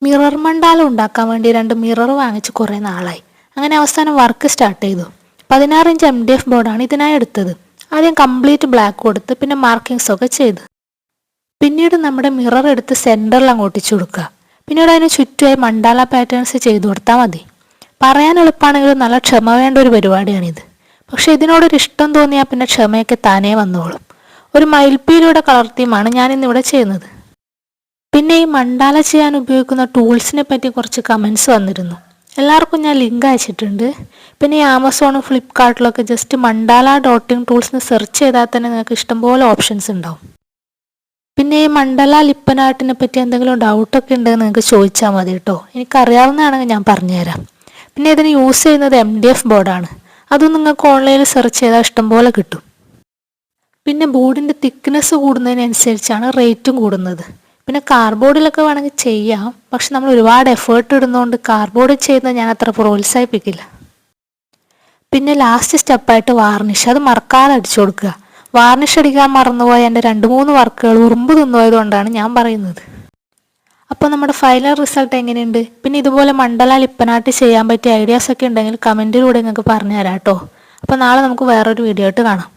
Mirror mandala ഉണ്ടാക്കാൻ വേണ്ടി 2 mirror വാങ്ങിച്ച് കുറേ നാളായി. അങ്ങനെ അവസാനം വർക്ക് സ്റ്റാർട്ട് ചെയ്തു. 16 ഇഞ്ച് MDF ബോർഡാണ് ഇതിനായി എടുത്തത്. ആദ്യം കംപ്ലീറ്റ് ബ്ലാക്ക് കൊടുത്ത് പിന്നെ മാർക്കിങ്സ് ഒക്കെ ചെയ്ത് പിന്നീട് നമ്മുടെ മിറർ എടുത്ത് സെൻറ്ററിൽ അങ്ങ് ഒട്ടിച്ചു കൊടുക്കുക. പിന്നീട് അതിന് ചുറ്റുമായി മണ്ടാല പാറ്റേൺസ് ചെയ്തു കൊടുത്താൽ മതി. പറയാൻ എളുപ്പമാണെങ്കിലും നല്ല ക്ഷമ വേണ്ട ഒരു പരിപാടിയാണിത്. പക്ഷെ ഇതിനോടൊരു ഇഷ്ടം തോന്നിയാൽ പിന്നെ ക്ഷമയൊക്കെ താനേ വന്നോളും. ഒരു മയിൽപ്പീലിയുടെ കളർ തീമാണ് ഞാനിന്നിവിടെ ചെയ്യുന്നത്. പിന്നെ ഈ മണ്ടാല ചെയ്യാൻ ഉപയോഗിക്കുന്ന ടൂൾസിനെ പറ്റി കുറച്ച് കമൻസ് വന്നിരുന്നു. എല്ലാവർക്കും ഞാൻ ലിങ്ക് അയച്ചിട്ടുണ്ട്. പിന്നെ ഈ ആമസോണും ഫ്ലിപ്കാർട്ടിലൊക്കെ ജസ്റ്റ് മണ്ടാല ഡോട്ടിങ് ടൂൾസിന് സെർച്ച് ചെയ്താൽ തന്നെ നിങ്ങൾക്ക് ഇഷ്ടംപോലെ ഓപ്ഷൻസ് ഉണ്ടാവും. പിന്നെ ഈ മണ്ഡല ലിപ്പൻ ആർട്ടിനെ പറ്റി എന്തെങ്കിലും ഡൗട്ടൊക്കെ ഉണ്ടെങ്കിൽ നിങ്ങൾക്ക് ചോദിച്ചാൽ മതി കേട്ടോ. എനിക്കറിയാവുന്നതാണെങ്കിൽ ഞാൻ പറഞ്ഞുതരാം. പിന്നെ ഇതിന് യൂസ് ചെയ്യുന്നത് MDF ബോർഡാണ്. അതും നിങ്ങൾക്ക് ഓൺലൈനിൽ സെർച്ച് ചെയ്താൽ ഇഷ്ടംപോലെ കിട്ടും. പിന്നെ ബോർഡിൻ്റെ തിക്നെസ് കൂടുന്നതിനനുസരിച്ചാണ് റേറ്റും കൂടുന്നത്. പിന്നെ കാർഡ്ബോർഡിലൊക്കെ വേണമെങ്കിൽ ചെയ്യാം, പക്ഷെ നമ്മൾ ഒരുപാട് എഫേർട്ട് ഇടുന്നതുകൊണ്ട് കാർഡ്ബോർഡിൽ ചെയ്യുന്നത് ഞാൻ അത്ര പ്രോത്സാഹിപ്പിക്കില്ല. പിന്നെ ലാസ്റ്റ് സ്റ്റെപ്പായിട്ട് വാർണിഷ്, അത് മറക്കാതെ അടിച്ചു കൊടുക്കുക. വാർണിഷ് അടിക്കാൻ മറന്നുപോയ എൻ്റെ 2-3 വർക്കുകൾ ഉറുമ്പ് തിന്നുപോയതുകൊണ്ടാണ് ഞാൻ പറയുന്നത്. അപ്പോൾ നമ്മുടെ ഫൈനൽ റിസൾട്ട് എങ്ങനെയുണ്ട്? പിന്നെ ഇതുപോലെ മണ്ഡല ലിപ്പനാട്ട് ചെയ്യാൻ പറ്റിയ ഐഡിയാസ് ഒക്കെ ഉണ്ടെങ്കിൽ കമൻറ്റിലൂടെ നിങ്ങൾക്ക് പറഞ്ഞു തരാം കേട്ടോ. അപ്പോൾ നാളെ നമുക്ക് വേറൊരു വീഡിയോ ആയിട്ട് കാണാം.